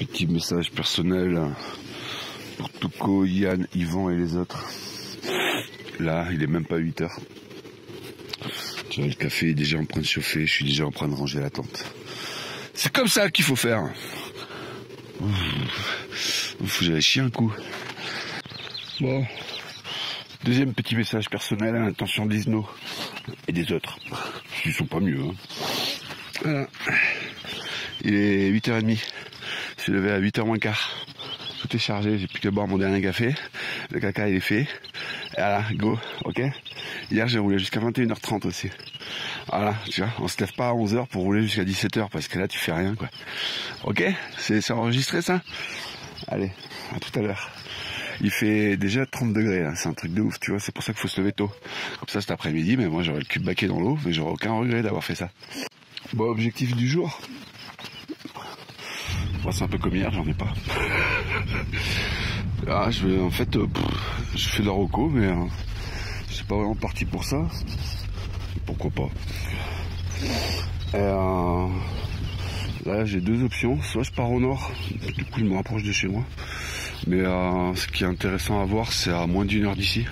Petit message personnel pour Touko, Yann, Yvan et les autres. Là, il est même pas 8 h. Tu vois, le café est déjà en train de chauffer, je suis déjà en train de ranger la tente. C'est comme ça qu'il faut faire. Faut que j'aille chier un coup. Bon. Deuxième petit message personnel à l'intention d'Isno et des autres. Ils sont pas mieux. Hein. Voilà. Il est 8h30. Je suis levé à 8h moins quart. Tout est chargé, j'ai plus qu'à boire mon dernier café. Le caca il est fait. Et voilà, go, ok. Hier j'ai roulé jusqu'à 21h30 aussi. Voilà, tu vois, on se lève pas à 11h pour rouler jusqu'à 17h parce que là tu fais rien quoi. Ok, c'est enregistré ça. Allez, à tout à l'heure. Il fait déjà 30 degrés là, c'est un truc de ouf, tu vois, c'est pour ça qu'il faut se lever tôt. Comme ça cet après-midi, mais moi j'aurais le cul baqué dans l'eau, mais j'aurais aucun regret d'avoir fait ça. Bon, objectif du jour. Bon, c'est un peu comme hier, j'en ai pas. Ah, je vais, en fait, je fais de la roco, mais je suis pas vraiment parti pour ça. Pourquoi pas. Là, j'ai deux options. Soit je pars au nord, du coup je me rapproche de chez moi. Mais ce qui est intéressant à voir, c'est à moins d'1 heure d'ici.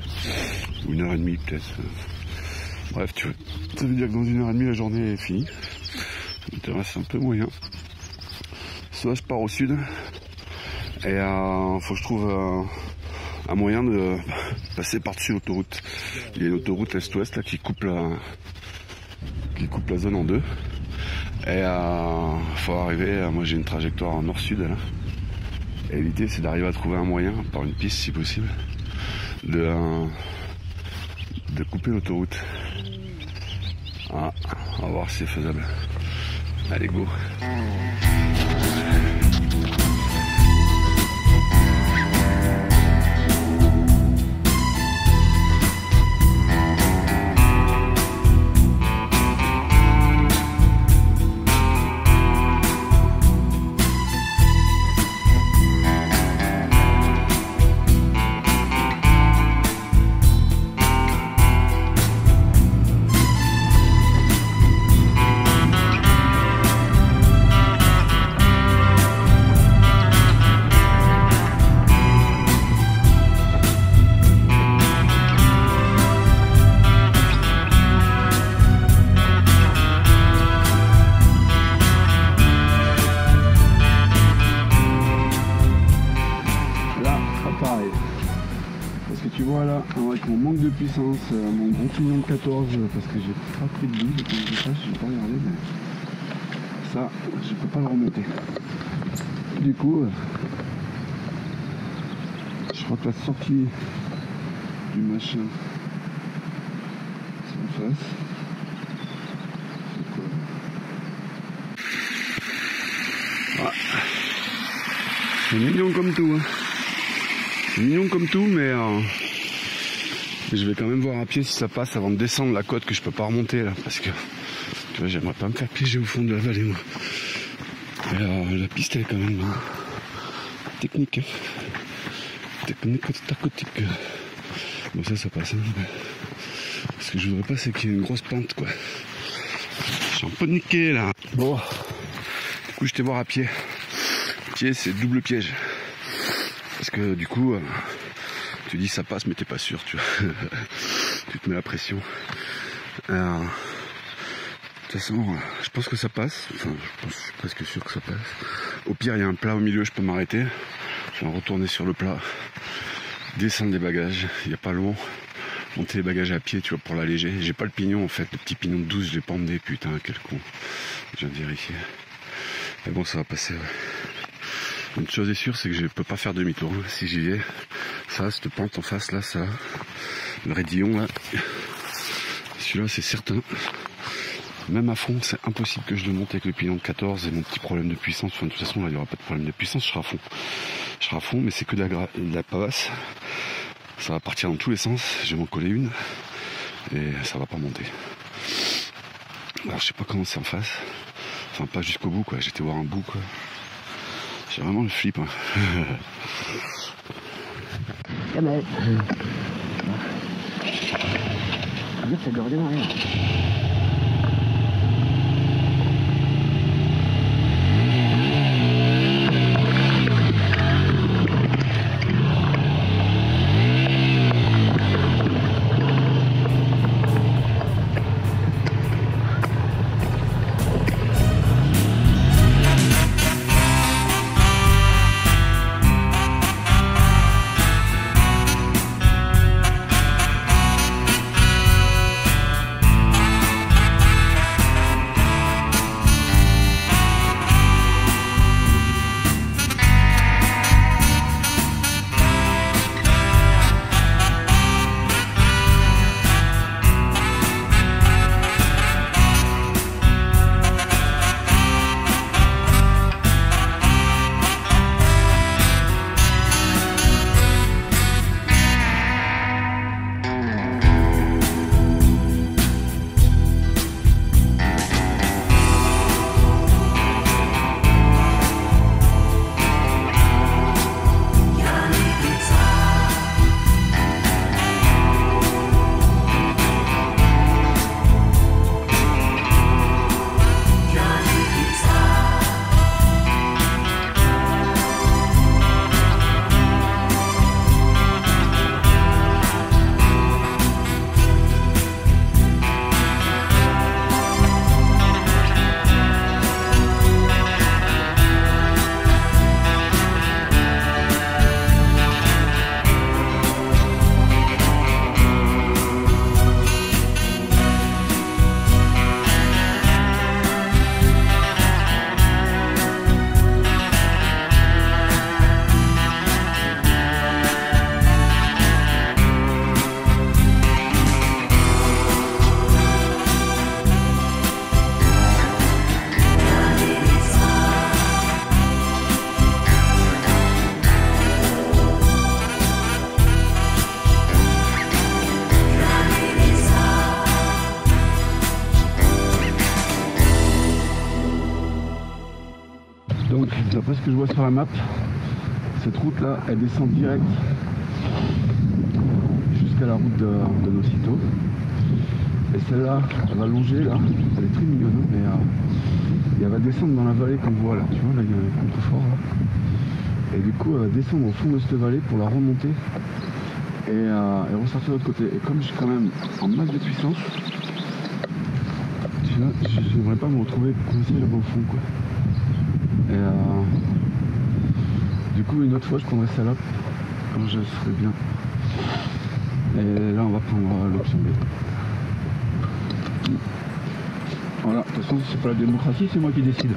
Ou 1h30 peut-être. Bref, tu vois. Ça veut dire que dans 1h30, la journée est finie. Ça m'intéresse un peu moyen. Soit je pars au sud. Et faut que je trouve un moyen de passer par-dessus l'autoroute. Il y a une autoroute est-ouest là qui coupe la zone en deux. Et faut arriver, moi j'ai une trajectoire en nord-sud là. Et l'idée c'est d'arriver à trouver un moyen, par une piste si possible, de couper l'autoroute. Ah, on va voir si c'est faisable. Allez go. Parce que tu vois là, avec mon manque de puissance, mon gros pignon de 14, parce que j'ai pas pris de bout, comme je sais, j'ai pas regardé, mais ça, je peux pas le remonter. Du coup, je crois que la sortie du machin, c'est en face. C'est quoi? Ah. C'est mignon comme tout, hein. Mignon comme tout, mais je vais quand même voir à pied si ça passe avant de descendre la côte que je peux pas remonter là, parce que tu vois, j'aimerais pas me faire piéger au fond de la vallée moi. Et la piste elle est quand même technique, tacotique. Bon ça passe, hein. Ce que je voudrais pas c'est qu'il y ait une grosse pente quoi. Je suis un peu niqué là. Bon, du coup je vais voir à pied. Pied c'est double piège. Parce que du coup, tu dis ça passe mais t'es pas sûr, tu vois. Tu te mets la pression. De toute façon, je pense que ça passe. Enfin, je suis presque sûr que ça passe. Au pire, il y a un plat au milieu, je peux m'arrêter. Je vais retourner sur le plat. Descendre les bagages, il n'y a pas long. Monter les bagages à pied, tu vois, pour l'alléger. J'ai pas le pignon en fait, le petit pignon de 12, je l'ai pas emmené, putain, quel con. Je viens de vérifier. Mais bon, ça va passer, ouais. Une chose est sûre, c'est que je peux pas faire demi-tour. Si j'y vais, ça, cette pente en face, là, ça, le raidillon, là, celui-là, c'est certain. Même à fond, c'est impossible que je le monte avec le pignon de 14 et mon petit problème de puissance. Enfin, de toute façon, là, il n'y aura pas de problème de puissance, je serai à fond. Je serai à fond, mais c'est que de la pavasse. Ça va partir dans tous les sens. Je vais m'en coller une et ça va pas monter. Alors, je sais pas comment c'est en face. Enfin, pas jusqu'au bout, quoi. J'étais voir un bout, quoi. J'ai vraiment le flip. Hein. Jamais. Ça doit redémarrer. Donc d'après ce que je vois sur la map, cette route là elle descend direct jusqu'à la route de Nocito. Et celle-là, elle va longer là, elle est très mignonne, mais et elle va descendre dans la vallée qu'on voit là, tu vois, là il y a un contrefort là. Et du coup elle va descendre au fond de cette vallée pour la remonter et ressortir de l'autre côté. Et comme je suis quand même en masse de puissance, tu vois, j'aimerais pas me retrouver coincé là-bas au fond quoi. Et du coup une autre fois je prendrai celle-là quand je serai bien. Et là on va prendre l'option B. Voilà, de toute façon c'est pas la démocratie, c'est moi qui décide.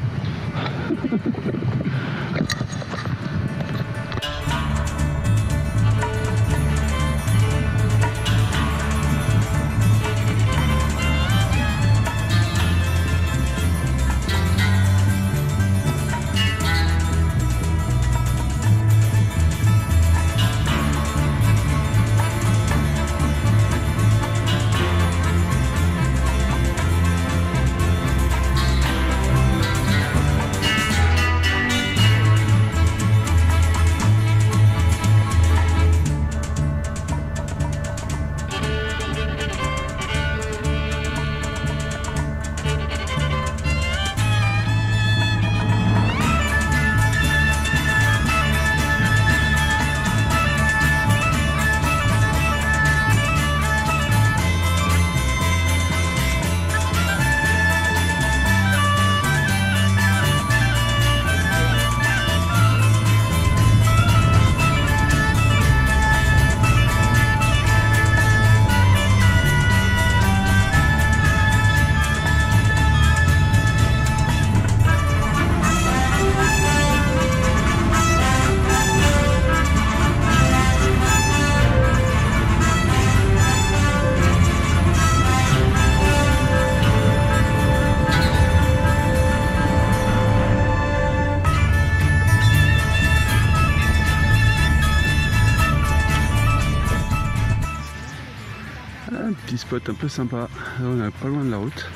Un petit spot un peu sympa, là on est pas loin de la route.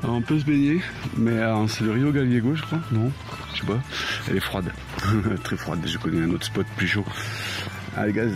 Alors on peut se baigner, mais c'est le Rio Gallego je crois, non, je sais pas, elle est froide, très froide, je connais un autre spot plus chaud. Allez gaz.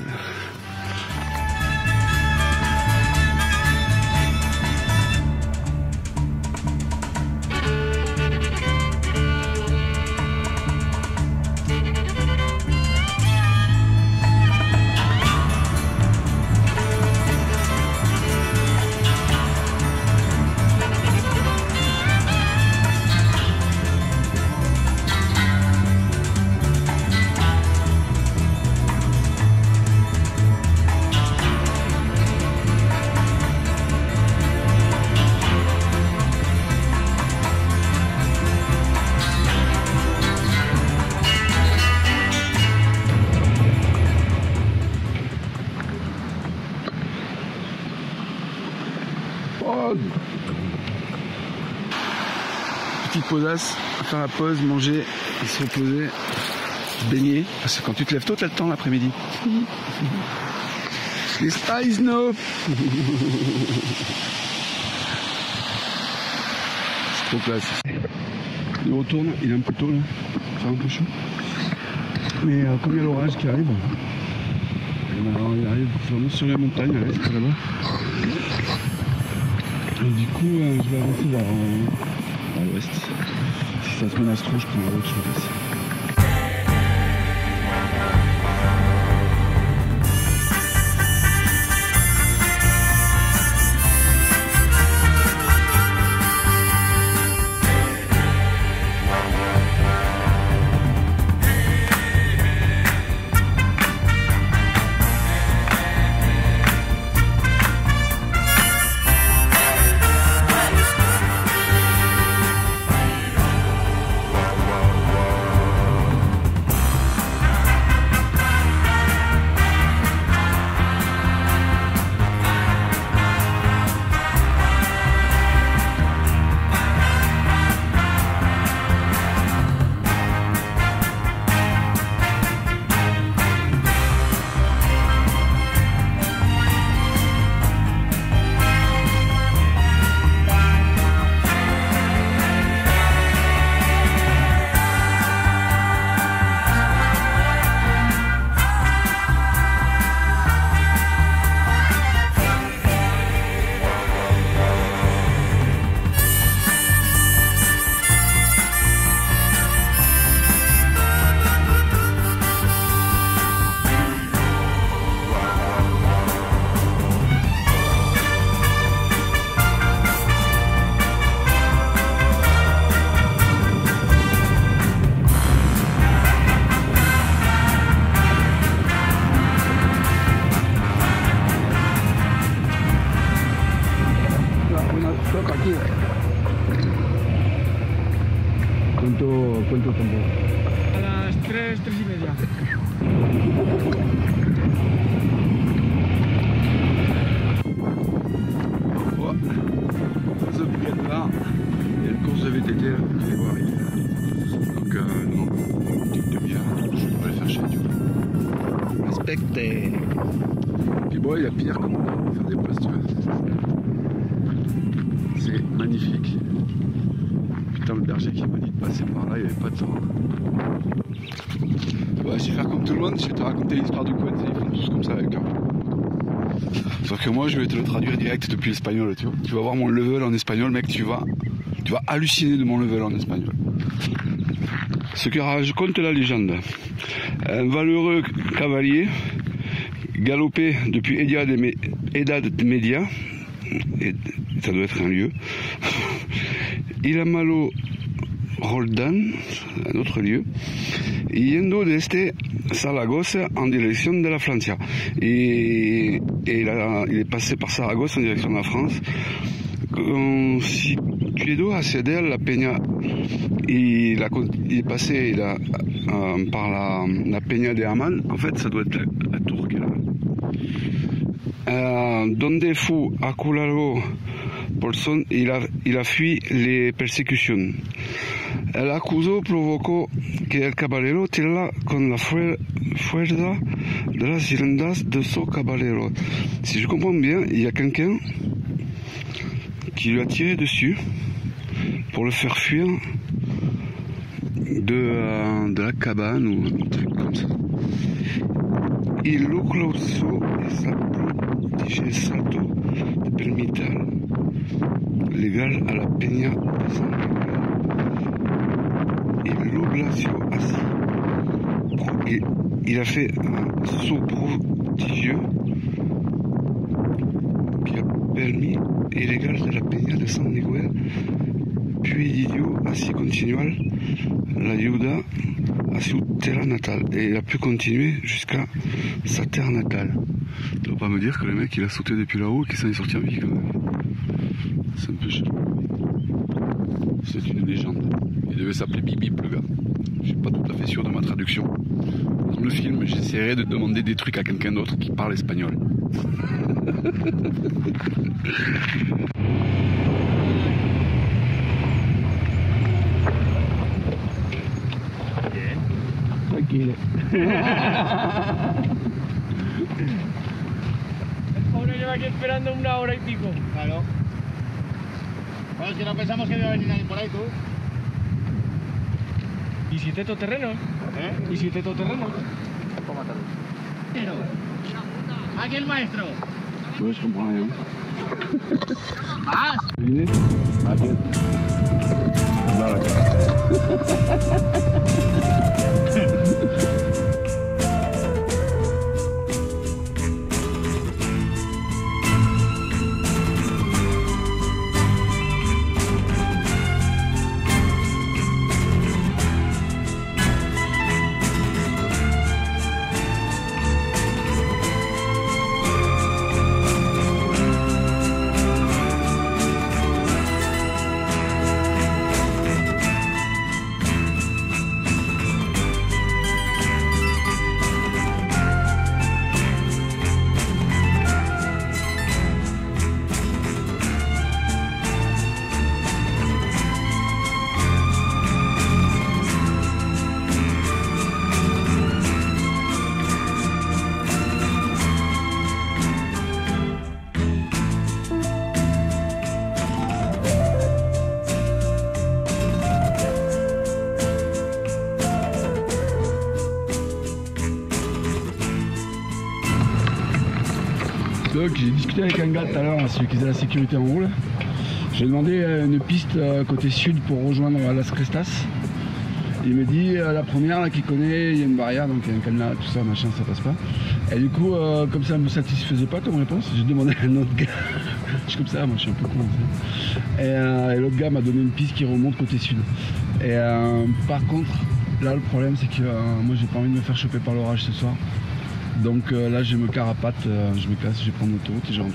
Petite posasse, faire la pause, manger, et se reposer, se baigner, parce que quand tu te lèves tôt, t'as le temps l'après-midi. Les Spice No. C'est trop classe. Il retourne, il est un peu tôt là, c'est un peu chaud. Mais comme il y a l'orage qui arrive, il arrive vraiment sur les montagnes, à l'est là-bas. Et du coup, je vais avancer vers l'ouest. Si ça se menace trop, je prends la route, je passe. ¿Cuánto tiempo? A las 3, 3:30. Ce week-end-là, il y a une course de VTT là, vous allez voir. Donc non, une petite demi-heure, je vais pas les faire chier du coup. Respectez. Puis bon, il y a pire comme on va faire des places, tu vois. C'est magnifique. Putain, le berger qui m'a dit de passer par là, il n'y avait pas de temps. Ouais, je vais faire comme tout le monde, je vais te raconter l'histoire du quad, ils font tous comme ça avec eux. Sauf que moi je vais te le traduire direct depuis l'espagnol, tu vois. Tu vas voir mon level en espagnol, mec, tu vas halluciner de mon level en espagnol. Ce que raconte la légende. Un valeureux cavalier galopé depuis Edad Media, et ça doit être un lieu, il a malo Roldan, un autre lieu, yendo desde Saragossa en direction de la Francia. Et il est passé par Saragosse en direction de la France. Situé à Ceder, la Peña, il est passé par la Peña de Aman. En fait, ça doit être la tour qui est là. Donde fu aculado por son, il a fui les persécutions. El acusó provocó que el caballero tirara con la fuerza de las riendas de su caballero. Si je comprends bien, il y a quelqu'un qui lui a tiré dessus pour le faire fuir de la cabane ou un truc comme ça. Y lo clausó esa salto de permital legal a la peña de San Miguel. Il lo glació así. Il a fait un saut prodigieux qui a permis illégal de la peña de San Miguel, puis idiot así continual la ayuda à su terra natale, et il a pu continuer jusqu'à sa terre natale. Tu vas pas me dire que le mec il a sauté depuis là-haut et qu'il s'en est sorti en vie quand même. C'est un peu chaud. C'est une légende. Il devait s'appeler Bip Bip le gars. Je suis pas tout à fait sûr de ma traduction. Dans le film, j'essaierai de demander des trucs à quelqu'un d'autre qui parle espagnol. Tranquilo. El pobre lleva aquí esperando 1 hora y pico. Claro. Bueno, si no pensamos que iba a venir nadie por ahí, tú. ¿Y si te todoterreno? ¿Eh? ¿Y si te todoterreno? Pero. Aquí el maestro. Ouais, je comprends rien. Más. Devinez? Attends. Voilà. Donc j'ai discuté avec un gars tout à l'heure, celui qui faisait la sécurité en haut là. J'ai demandé une piste côté sud pour rejoindre Las Crestas. Il me dit la première là qu'il connaît, il y a une barrière, donc il y a un cadenas, tout ça, machin, ça passe pas. Et du coup, comme ça me satisfaisait pas comme réponse, j'ai demandé à un autre gars. Je suis comme ça, moi je suis un peu con. Et l'autre gars m'a donné une piste qui remonte côté sud. Et par contre, là le problème c'est que moi j'ai pas envie de me faire choper par l'orage ce soir. Donc là je me carapate, je me casse, je vais prendre l'autoroute et je rentre.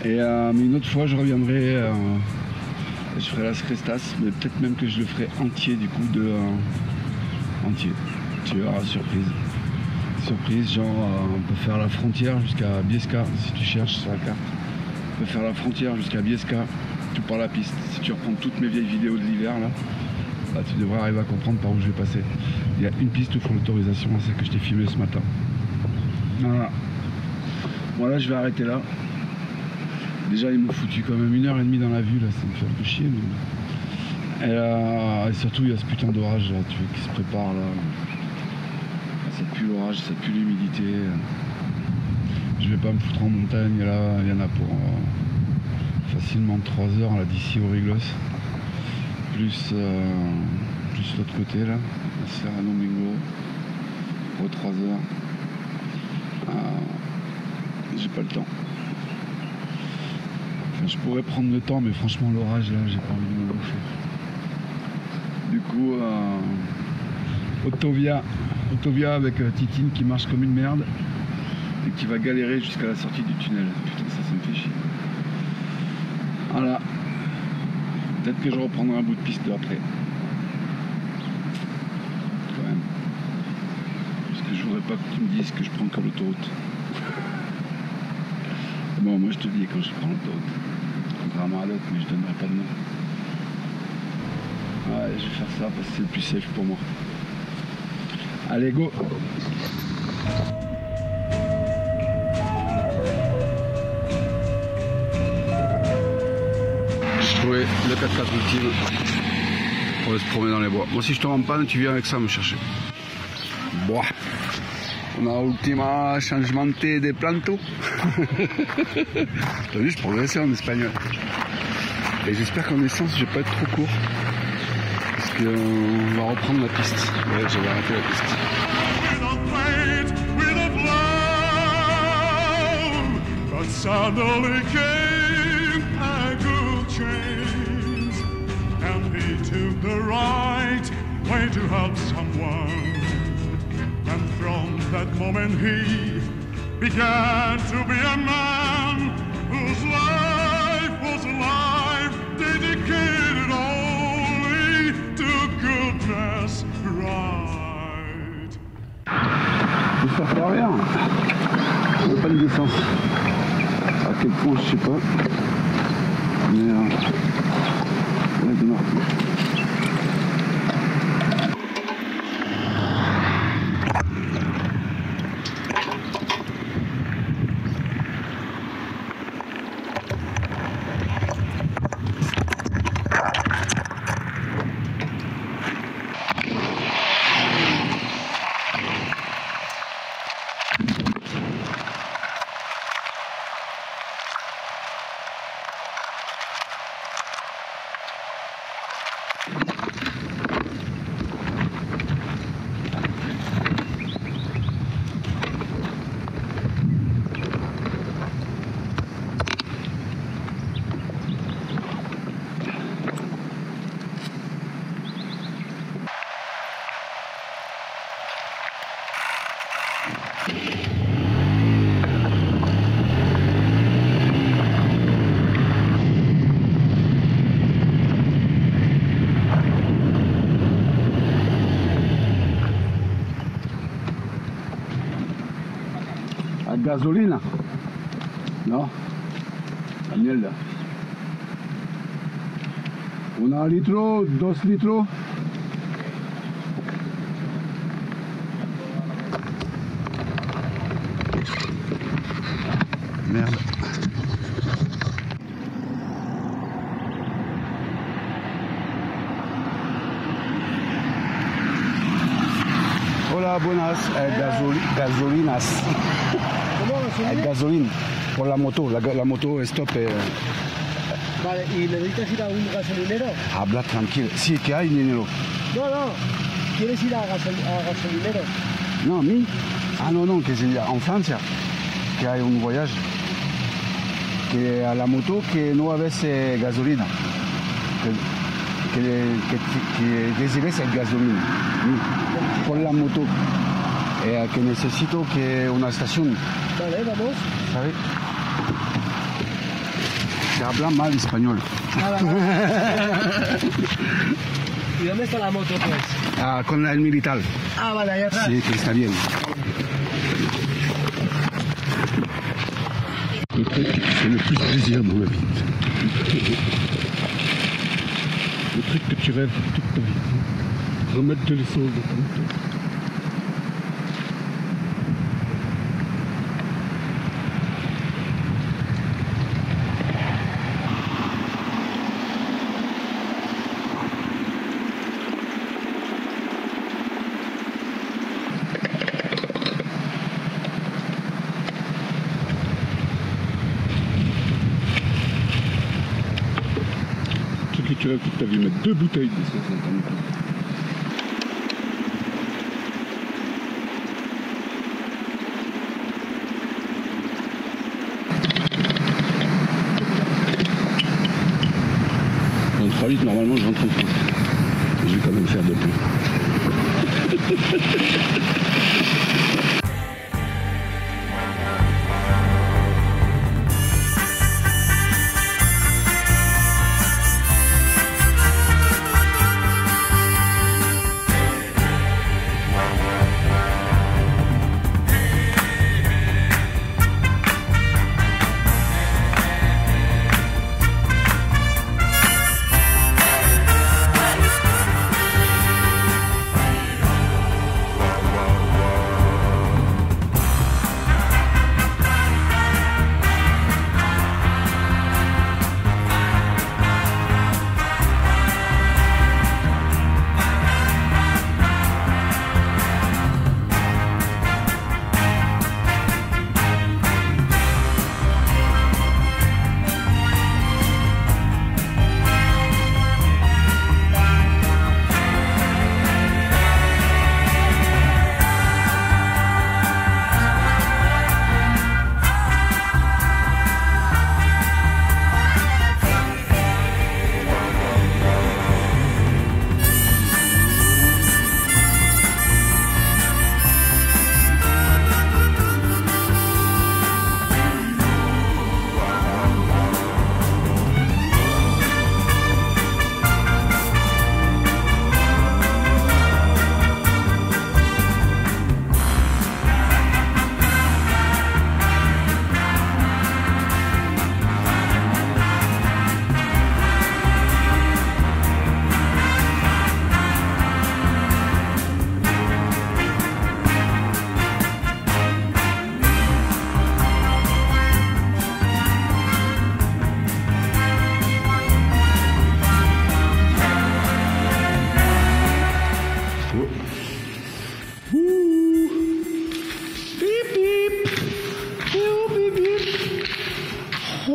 Et mais une autre fois je reviendrai Je ferai Las Crestas, mais peut-être même que je le ferai entier du coup entier. Tu verras, surprise. Surprise, genre on peut faire la frontière jusqu'à Biesca si tu cherches sur la carte. On peut faire la frontière jusqu'à Biesca, tout par la piste. Si tu reprends toutes mes vieilles vidéos de l'hiver là, tu devrais arriver à comprendre par où je vais passer. Il y a une piste où il faut l'autorisation, c'est que je t'ai filmé ce matin. Voilà. Bon là je vais arrêter là. Déjà ils m'ont foutu quand même 1h30 dans la vue là, ça me fait un peu chier. Mais... Et surtout il y a ce putain d'orage là, tu vois, qui se prépare là. Ça pue l'orage, ça pue l'humidité. Je vais pas me foutre en montagne là, il y en a pour facilement 3 heures là d'ici au Riglos. Plus l'autre côté là, à Serrano Mingo, pour 3 heures. J'ai pas le temps. Enfin, je pourrais prendre le temps, mais franchement l'orage là, j'ai pas envie de me bouffer. Du coup, Autovia avec Titine qui marche comme une merde et qui va galérer jusqu'à la sortie du tunnel. Putain, ça me fait chier. Voilà. Peut-être que je reprendrai un bout de piste après. Quand même. Parce que je voudrais pas que tu me dises que je prends que l'autoroute. Bon, moi je te dis quand je prends l'autoroute. Contrairement à l'autre, mais je donnerai pas de nom. Ouais, je vais faire ça parce que c'est le plus safe pour moi. Allez, go! J'ai trouvé le 4x4 ultime pour aller se promener dans les bois. Moi, si je te rends en panne, tu viens avec ça me chercher. Bon. On a ultima changement de planto. T'as vu, je progressais en espagnol. Et j'espère qu'en essence, je vais pas être trop court. Parce qu'on va reprendre la piste. Ouais, j'avais arrêté la piste. Suddenly came a good change, and he took the right way to help someone. And from that moment he began to be a man whose life was a life dedicated only to goodness right. Ça fait rien. On n'a pas de licence. À quel point, je sais pas. Mais ouais, de marquer. Gasolina? No? Agnelda. 1 litro, 2 litros. Merde. Hola, buenas. Gasolinas. Gasolina. Por la moto. La moto stop. Vale, ¿y necesitas ir a un gasolinero? Habla tranquilo. Sí, que hay dinero. No. ¿Quieres ir a gasolinero? No, mi. Ah, no, que c'est en Francia. Que hay un voyage. Que a la moto que no habes gasolina. Que recibes el gasolina. Por la moto. Que necesito que una estación. Vale, vamos. ¿Sabes? que habla mal español. ¿Y dónde está la moto, pues? Ah, con el militar. Ah, vale, allá atrás. Sí, que está bien. Le truc qui fait le plus plaisir dans la vie. Le truc que tu rêves toute ta vie. Remettre de l'essence dans ton moteur. Que tu rêves toute ta vie, mettre 2 bouteilles d'essence dans ton moteur. Dans 3 litres, normalement, je rentre en France. Je vais quand même faire de plus.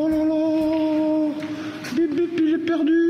Oh là là, bip bip, il est perdu.